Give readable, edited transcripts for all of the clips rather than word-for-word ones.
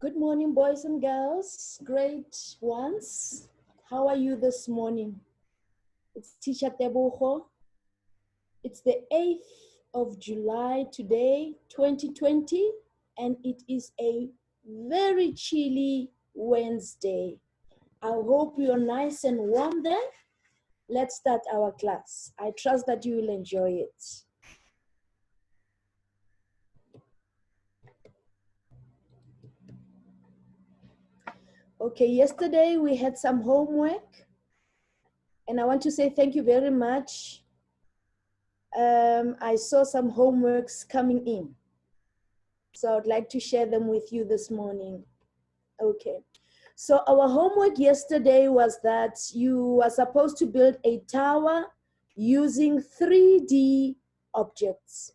Good morning, boys and girls, grade ones. How are you this morning? It's Teacher Teboho. It's the 8th of July today, 2020, and it is a very chilly Wednesday. I hope you're nice and warm there. Let's start our class. I trust that you will enjoy it. Okay, yesterday we had some homework, and I want to say thank you very much. I saw some homeworks coming in, so I'd like to share them with you this morning. Okay, so our homework yesterday was that you are supposed to build a tower using 3D objects.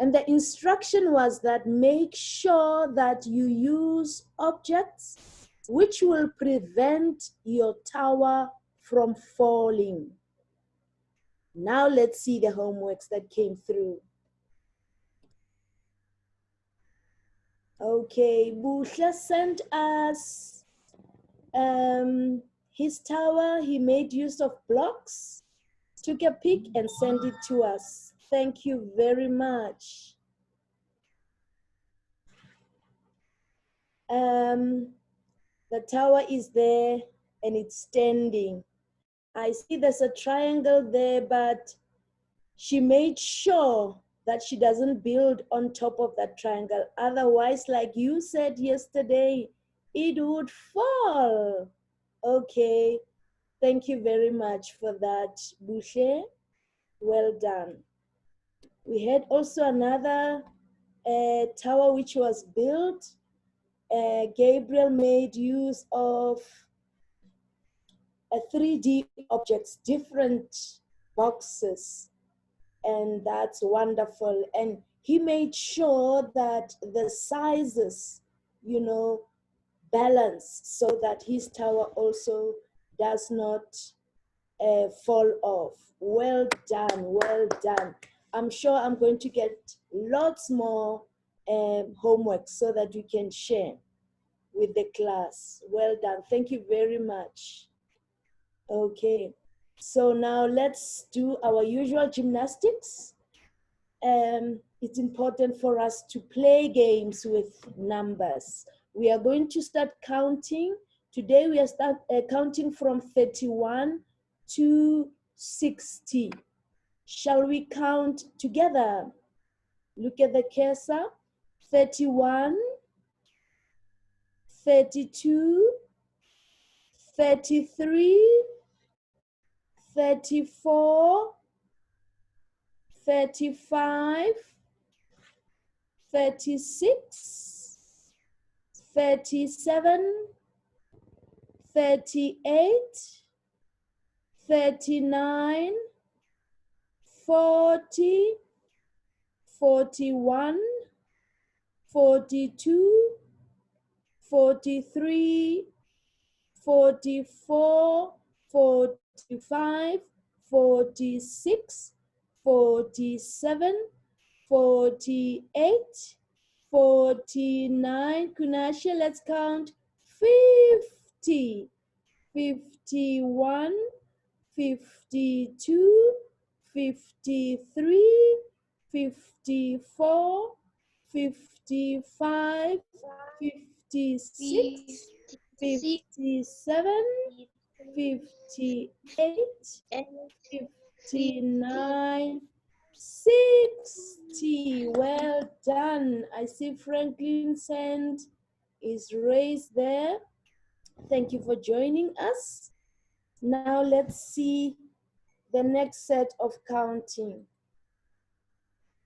And the instruction was that make sure that you use objects which will prevent your tower from falling. Now let's see the homeworks that came through. Okay, Busha sent us his tower. He made use of blocks, took a pic and sent it to us. Thank you very much. The tower is there and it's standing. I see there's a triangle there, but she made sure that she doesn't build on top of that triangle. Otherwise, like you said yesterday, it would fall. Okay, thank you very much for that, Boucher. Well done. We had also another tower which was built. Gabriel made use of 3D objects, different boxes, and that's wonderful. And he made sure that the sizes, balance so that his tower also does not fall off. Well done, well done. I'm sure I'm going to get lots more homework so that we can share with the class. Well done. Thank you very much. Okay, so now let's do our usual gymnastics. It's important for us to play games with numbers. We are going to start counting. Today we are counting from 31 to 60. Shall we count together? Look at the cursor. 31, 32, 33, 34, 35, 36, 37, 38, 39, 40, 41, 42, 43, 44, 45, 46, 47, 48, 49. Kunasha, let's count. 50, 51, 52, 53, 54, 55, 56, 57, 58, 59, 60. Well done. I see Franklin's hand is raised there. Thank you for joining us. Now let's see the next set of counting.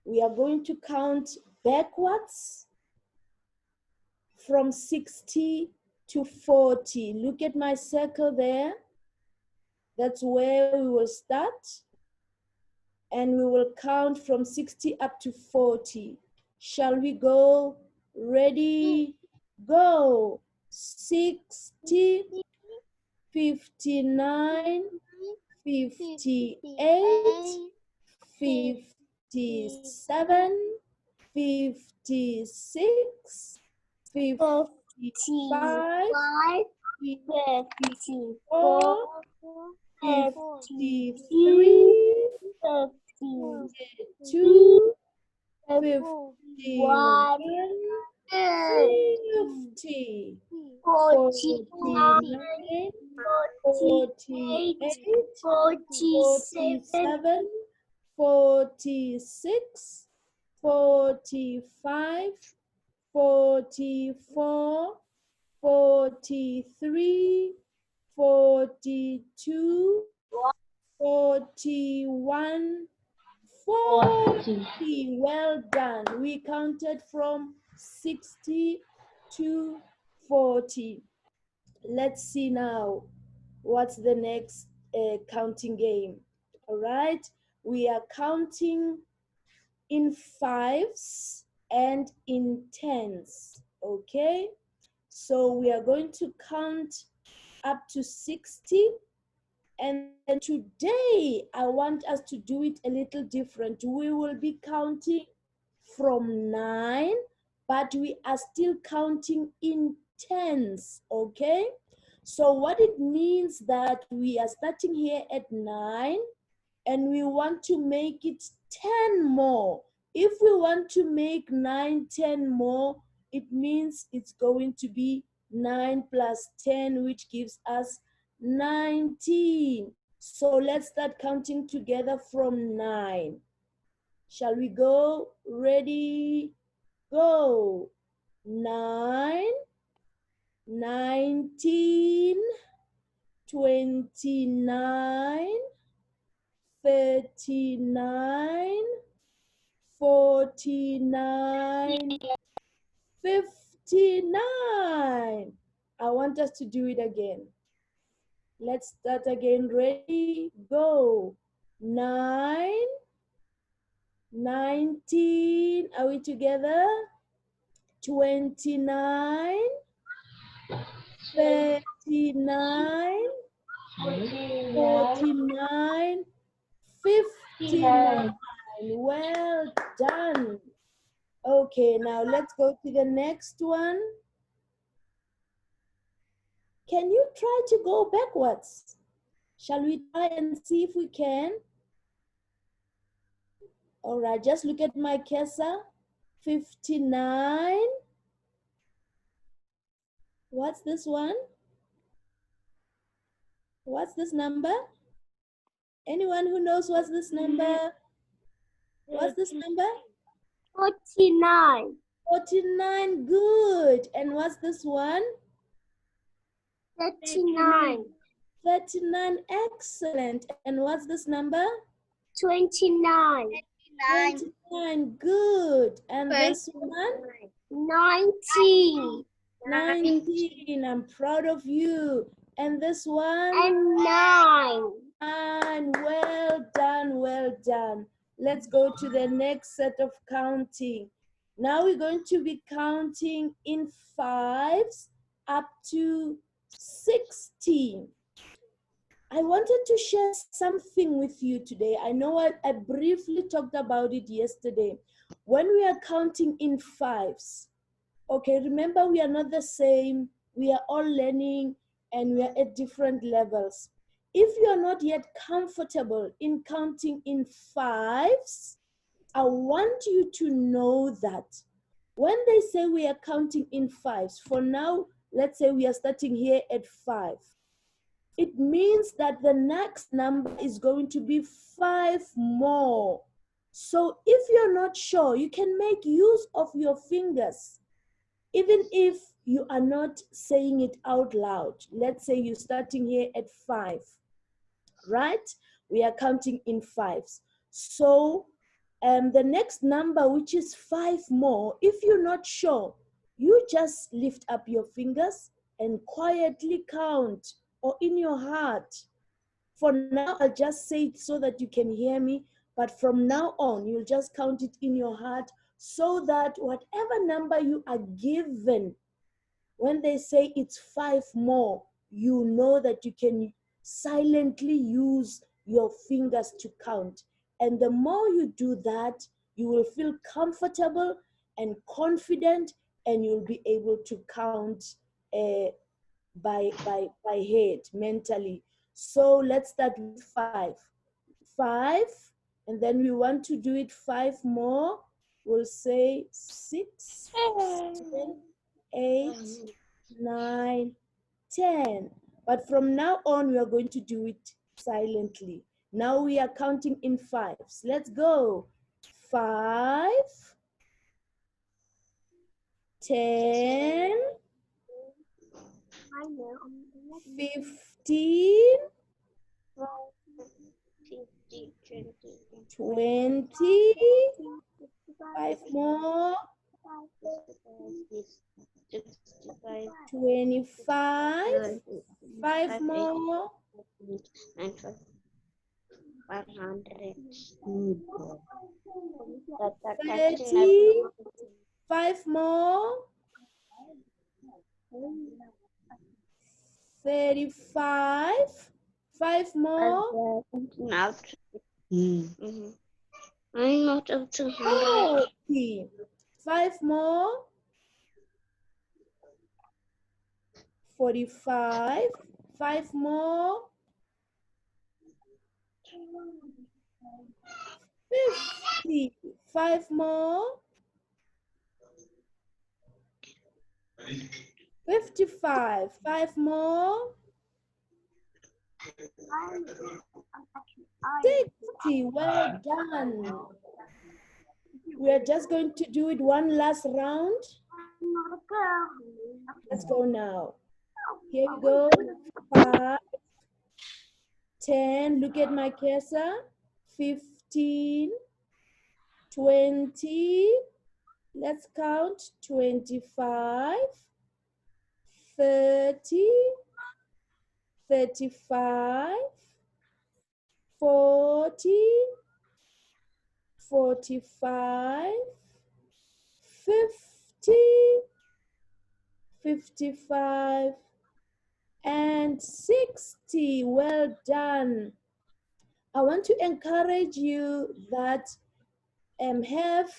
We are going to count backwards from 60 to 40. Look at my circle there. That's where we will start. And we will count from 60 up to 40. Shall we go? Ready, go. 60, 59, 58, 57, 56, 55, 54, 53, 52, 51, 50, 49, 48, 47, 46, 45, 44, 43, 42, 41, 40. Well done. We counted from 60 to 40. Let's see now what's the next counting game. All right. We are counting in fives and in tens. Okay. So we are going to count up to 60. And then today, I want us to do it a little different. We will be counting from 9, but we are still counting in tens, okay? So what it means that we are starting here at 9, and we want to make it 10 more. If we want to make 9, 10 more, it means it's going to be 9 plus 10, which gives us 19. So let's start counting together from 9. Shall we go? Ready? Go. 9, 19, 29, 39, 49, 59. I want us to do it again. Let's start again. Ready? Go. 9, 19. Are we together? 29, 39, 49, 59. Well done. Okay, now let's go to the next one. Can you try to go backwards? Shall we try and see if we can? All right, just look at my cursor. 59. What's this one? What's this number? Anyone who knows what's this number? What's this number? 49. 49, good. And what's this one? 39. 39, excellent. And what's this number? 29. 29, good. And this one? 19. 19, I'm proud of you. And this one? And 9. 9, well done, well done. Let's go to the next set of counting. Now we're going to be counting in fives up to 16. I wanted to share something with you today. I know I briefly talked about it yesterday. When we are counting in fives, okay, remember we are not the same. We are all learning and we are at different levels. If you are not yet comfortable in counting in fives, I want you to know that when they say we are counting in fives, for now, let's say we are starting here at 5. It means that the next number is going to be 5 more. So if you're not sure, you can make use of your fingers. Even if you are not saying it out loud. Let's say you're starting here at 5, right? We are counting in fives. So the next number, which is 5 more, if you're not sure, you just lift up your fingers and quietly count, or in your heart. For now, I'll just say it so that you can hear me, but from now on, you'll just count it in your heart so that whatever number you are given, when they say it's 5 more, you know that you can silently use your fingers to count. And the more you do that, you will feel comfortable and confident, and you'll be able to count by head mentally. So let's start with 5. 5, and then we want to do it 5 more. We'll say 6, 7, 8, 9, 10. But from now on, we are going to do it silently. Now we are counting in 5s. Let's go. 5, 10, 15, 20, 5 more, 25, 5 more, 30, 5 more, 35, 5 more, I'm not up to 40, 5 more, 45, 5 more, 50, 5 more, 55, 5 more, 60. Well done. We are just going to do it one last round. Let's go now. Here we go. 5, 10. Look at my cursor. 15, 20. Let's count. 25, 30, 35, 40, 45, 50, 55, and 60. Well done. I want to encourage you that have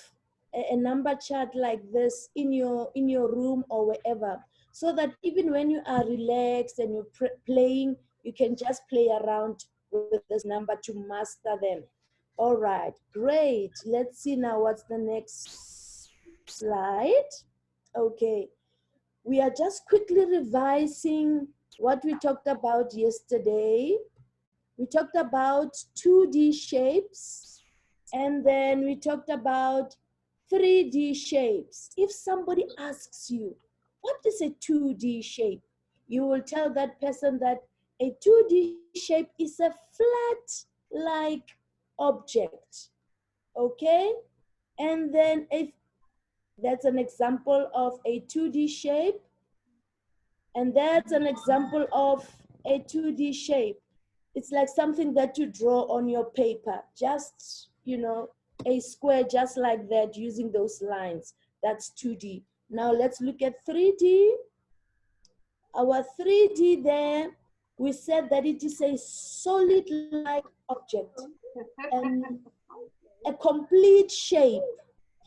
a number chart like this in your room or wherever, so that even when you are relaxed and you're playing, you can just play around with this number to master them. All right, great. Let's see now what's the next slide. Okay, we are just quickly revising what we talked about yesterday. We talked about 2D shapes, and then we talked about 3D shapes. If somebody asks you, what is a 2D shape? You will tell that person that a 2D shape is a flat-like object, okay? And then if that's an example of a 2D shape, and that's an example of a 2D shape. It's like something that you draw on your paper, just, a square just like that using those lines. That's 2D. Now let's look at 3D. Our 3D there, we said that it is a solid-like object, a complete shape.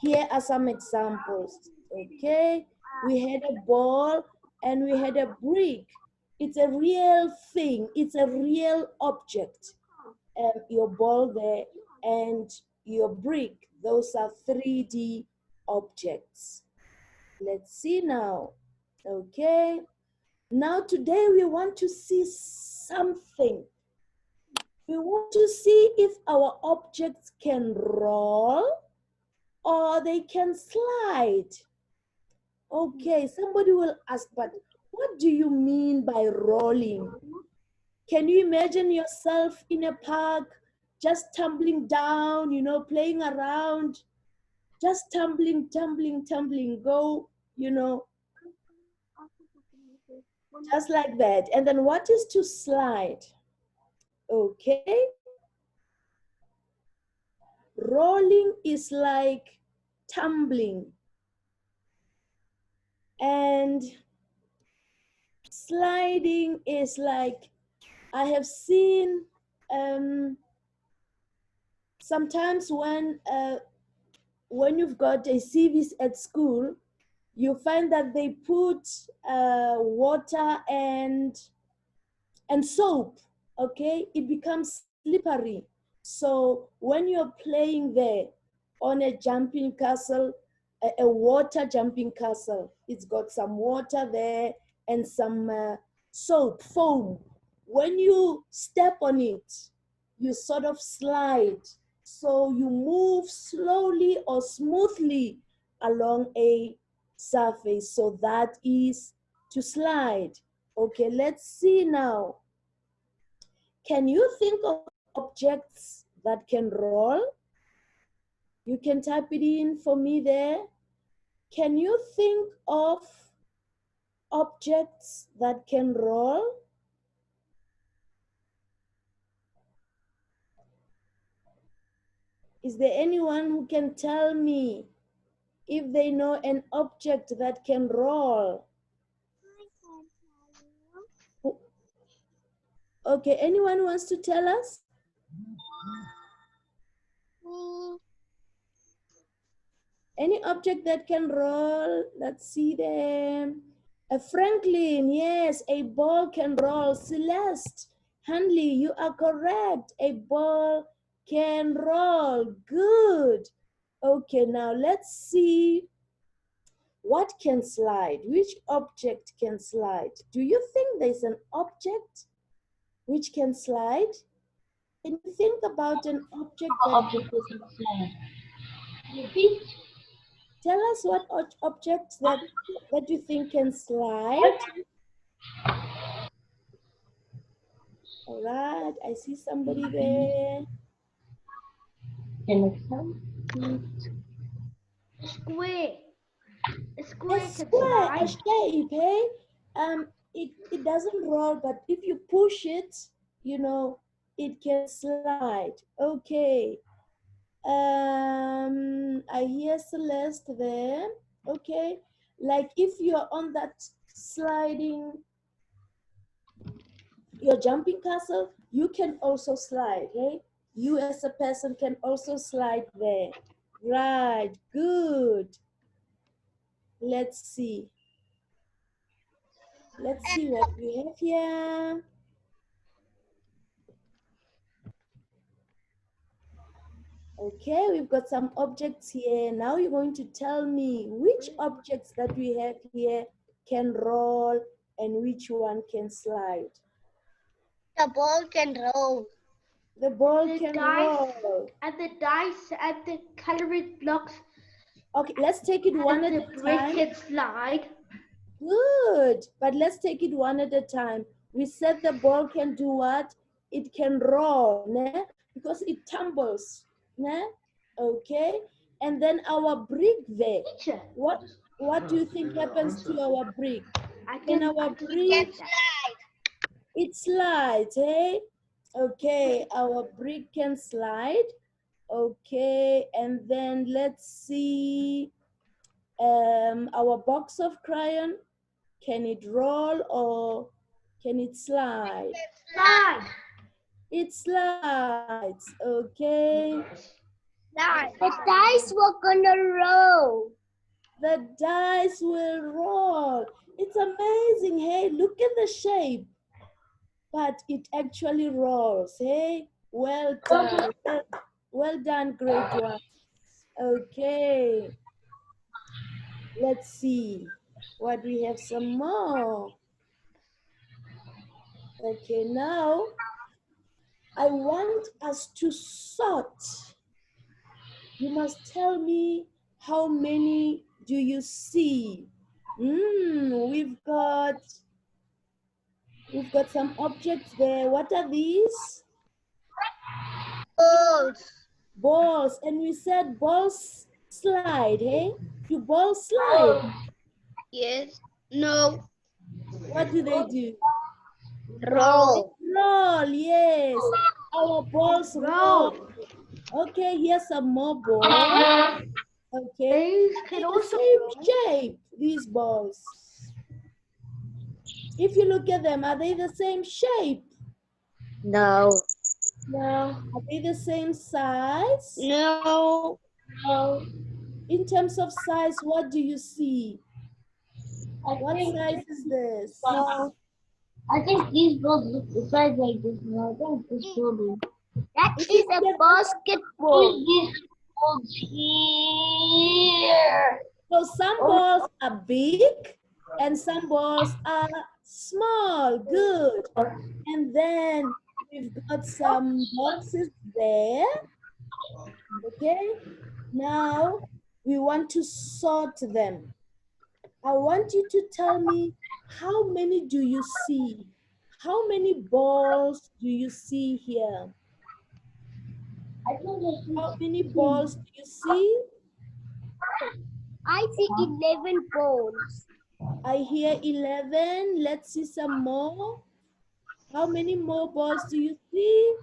Here are some examples, okay? We had a ball and we had a brick. It's a real thing. It's a real object. Your ball there and your brick, those are 3D objects. Let's see now, okay? Now today we want to see something. We want to see if our objects can roll or they can slide. Okay, somebody will ask, but what do you mean by rolling? Can you imagine yourself in a park just tumbling down, playing around, just tumbling, go, just like that. And then what is to slide? Okay. Rolling is like tumbling. And sliding is like, I have seen sometimes when you've got a CVs at school, you find that they put water and soap, okay? It becomes slippery. So when you're playing there on a jumping castle, a water jumping castle, it's got some water there and some soap, foam. When you step on it, you sort of slide. So you move slowly or smoothly along a surface. So that is to slide. Okay, let's see now. Can you think of objects that can roll? You can type it in for me there. Can you think of objects that can roll? Is there anyone who can tell me if they know an object that can roll? Okay, anyone wants to tell us? Any object that can roll? Let's see them. A Franklin, yes, a ball can roll. Celeste, Hanley, you are correct. A ball can roll. Good. Okay, now let's see what can slide. Which object can slide? Do you think there's an object which can slide? Can you think about an object that can slide? Repeat. Tell us what objects that you think can slide. All right, I see somebody there. Square. A A square can square, a slide. shape, hey? It doesn't roll, but if you push it, you know, it can slide. Okay. I hear Celeste there. Okay. Like if you're on that sliding, your jumping castle, you can also slide, hey? You as a person can also slide there. Right, good. Let's see. Let's see what we have here. Okay, we've got some objects here. Now you're going to tell me which objects that we have here can roll and which one can slide. The ball can roll. The ball The can dice roll. and the dice and the coloring blocks Okay, let's take it one and at the a brick time. can slide. Good, but let's take it one at a time. We said the ball can do what? It can roll, né? Because it tumbles, né? Okay, and then our brick there. Teacher, What do you think happens to our brick? I When can our It brick, can slide. it slides, hey? Okay, our brick can slide. Okay, and then let's see our box of crayon. Can it roll or can it slide? slide. It slides, okay. Slide. The dice were gonna roll. The dice will roll. It's amazing, hey, look at the shape. But it actually rolls, hey? Well done, well done, grade one. Okay, let's see what we have some more. Okay, now I want us to sort. You must tell me how many do you see? We've got some objects there. What are these? Balls. Balls. And we said balls slide, hey? Do balls slide? Yes. No. What do they do? Roll. Roll, yes. Our balls roll. Roll. Okay, here's some more balls. Okay. These They're can the also same roll. shape, these balls. If you look at them, are they the same shape? No. No. Are they the same size? No. No. In terms of size, what do you see? What size is this? No, I think these balls look the size like this. No, I think this ball is. That If is you a get basketball. These balls here. So some balls are big and some balls are small. Good. And then we've got some boxes there. Okay. Now we want to sort them. I want you to tell me, how many do you see? How many balls do you see here? I think this How is many balls do you see? I see 11 balls. I hear 11. Let's see some more. How many more balls do you see?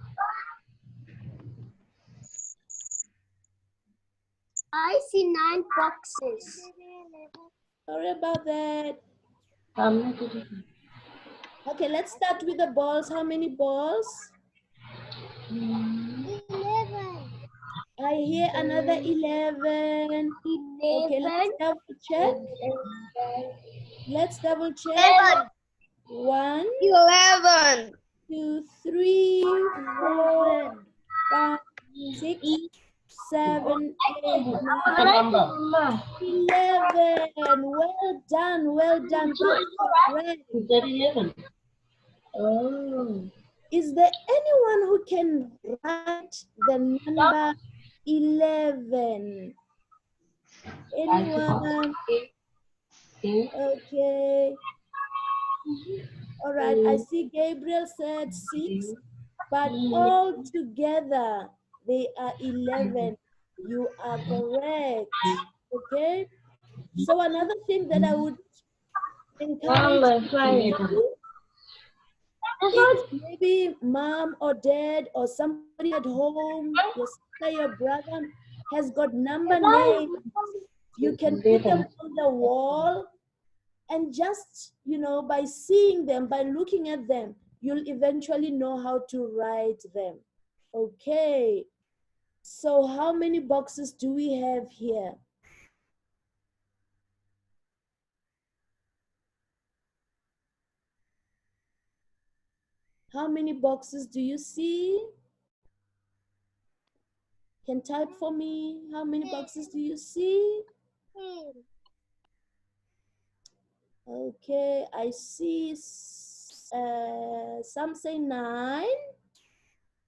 I see 9 boxes. Sorry about that. Um, Okay, let's start with the balls. How many balls? 11. I hear another 11. Okay, let's 11. double check. Let's double check. 11. 1, 11. 2, 3, 4, 5, 6, 7, 8, 9, 11. Well done, well done. That's correct. Oh. Is there anyone who can write the number 11? Anyone? Okay. All right. I see Gabriel said 6, but all together they are 11. You are correct. Okay. So another thing that I would encourage you to do is maybe mom or dad or somebody at home, your sister, your brother has got number names. You can put them on the wall and just, by seeing them, by looking at them, you'll eventually know how to write them. Okay. So how many boxes do we have here? How many boxes do you see? Can type for me. How many boxes do you see? Okay, I see some say 9.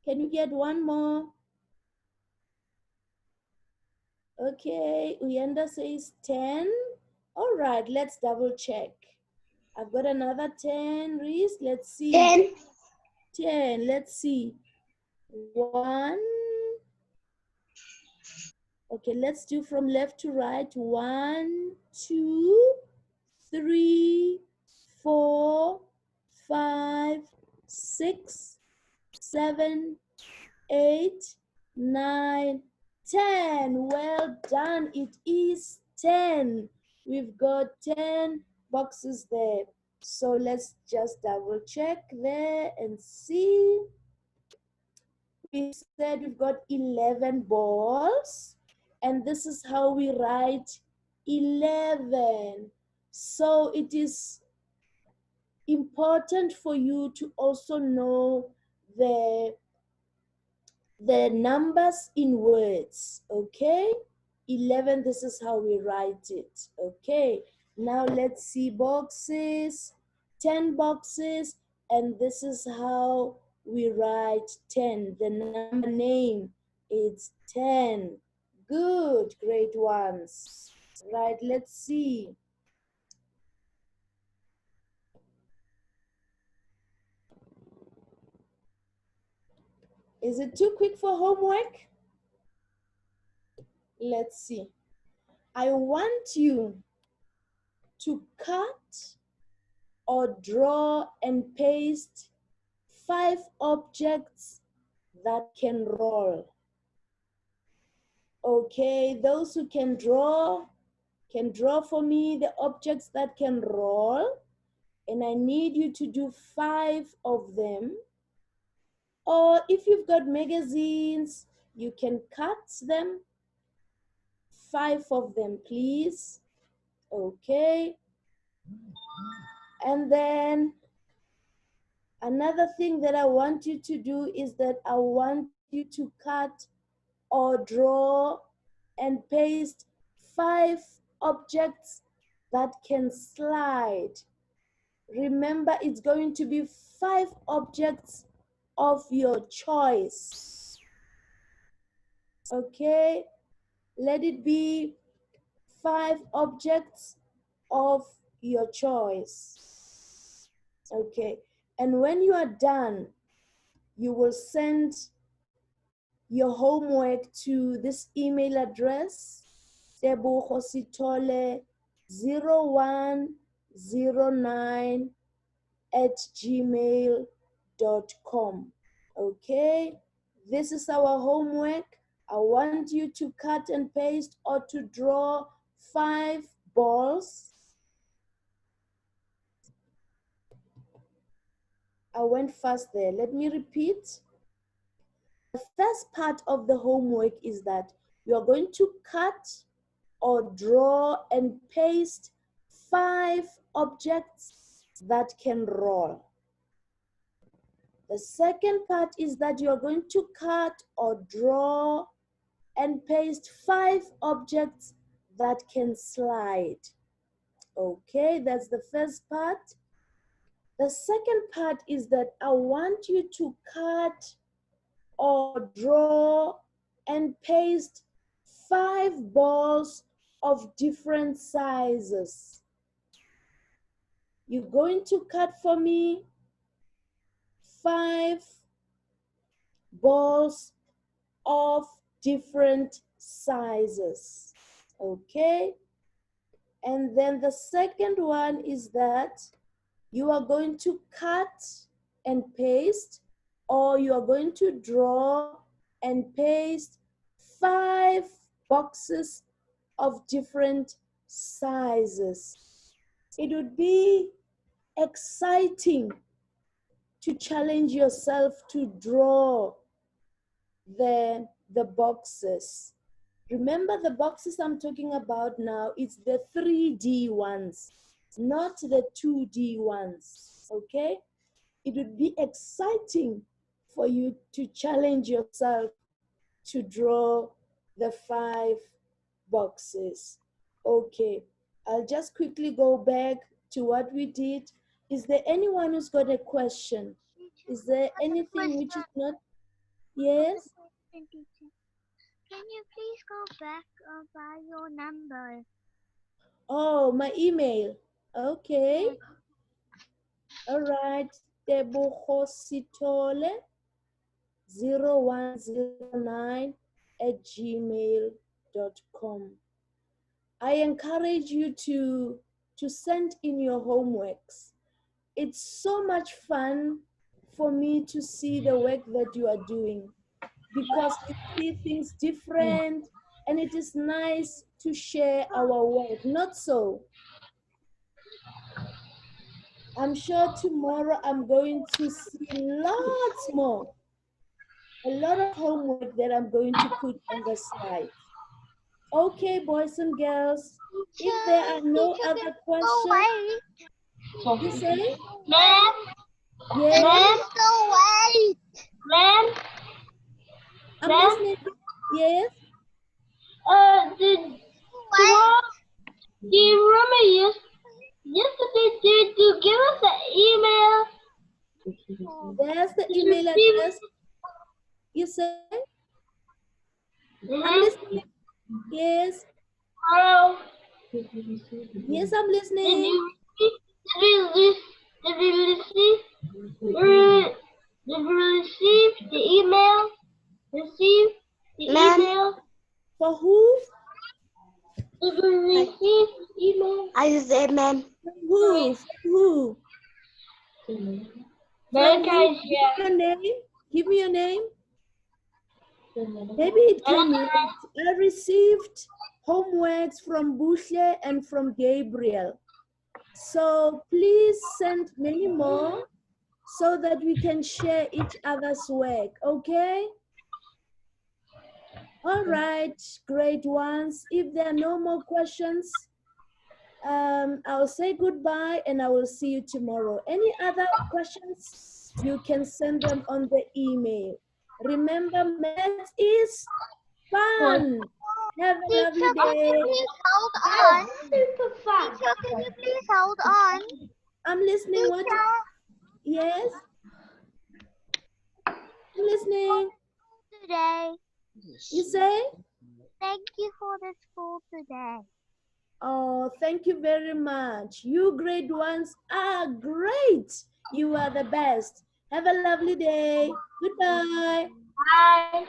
Can you get one more? Okay, Uyenda says 10. All right, let's double check. I've got another 10, Reese. Let's see. 10. 10, let's see. 1. Okay, let's do from left to right. 1, 2, 3, 4, 5, 6, 7, 8, 9, 10. Well done. It is 10. We've got 10 boxes there. So let's just double check there and see. We said we've got 11 balls, and this is how we write 11. So it is important for you to also know the numbers in words. Okay, 11, this is how we write it. Okay, now let's see boxes. 10 boxes, and this is how we write 10. The number name is 10. Good, great ones. Right, let's see. Is it too quick for homework? Let's see. I want you to cut or draw and paste 5 objects that can roll. Okay, those who can draw for me the objects that can roll, and I need you to do 5 of them. Or if you've got magazines, you can cut them. 5 of them, please. Okay. And then another thing that I want you to do is that I want you to cut or draw and paste 5 objects that can slide. Remember, it's going to be 5 objects of your choice. Okay? Let it be 5 objects of your choice. Okay? And when you are done, you will send your homework to this email address, tebohositole0109@gmail.com. Okay, this is our homework. I want you to cut and paste or to draw 5 balls. I went fast there. Let me repeat. The first part of the homework is that you are going to cut or draw and paste 5 objects that can roll. The second part is that you are going to cut or draw and paste 5 objects that can slide. Okay, that's the first part. The second part is that I want you to cut or draw and paste 5 balls of different sizes. You're going to cut for me 5 balls of different sizes. Okay? And then the second one is that you are going to cut and paste, or you are going to draw and paste 5 boxes of different sizes. It would be exciting to challenge yourself to draw the boxes. Remember, the boxes I'm talking about now, it's the 3D ones, not the 2D ones, okay? It would be exciting for you to challenge yourself to draw the 5 boxes. Okay, I'll just quickly go back to what we did. Is there anyone who's got a question? Is there anything which is not? Yes? Can you please go back by your number? Oh, my email. Okay. All right. tebohositole0109@gmail.com. I encourage you to send in your homeworks. It's so much fun for me to see the work that you are doing, because we see things different and it is nice to share our work. Not so? I'm sure tomorrow I'm going to see lots more, a lot of homework that I'm going to put on the slide. Okay, boys and girls, if there are no other questions, you say? Ma'am, Yes, ma'am, ma'am, I'm ma'am. listening. Yes? Did tomorrow? Do you remember yesterday? Did you give us an email? There's the Did you email receive address. You say? I'm Mm-hmm. listening. Yes. Hello. Yes, I'm Did listening. you receive? Did we receive? Did we receive the email? Receive the email? For who? Did we receive the email? I said, ma'am. From who? From who? From who? Malachi, Give me your name. Give me your name. Maybe it came late. I received homeworks from Bushle and from Gabriel. So please send many more so that we can share each other's work, okay? All right, great ones. If there are no more questions, I'll say goodbye and I will see you tomorrow. Any other questions? You can send them on the email. Remember, math is What? fun. Have a lovely Teacher, can you day. please hold on? That's super fun. Teacher, can you please hold on? I'm listening. What? Teacher, Yes, I'm listening. today. You say? Thank you for the school today. Oh, thank you very much. You grade ones are great. You are the best. Have a lovely day. Goodbye. Bye.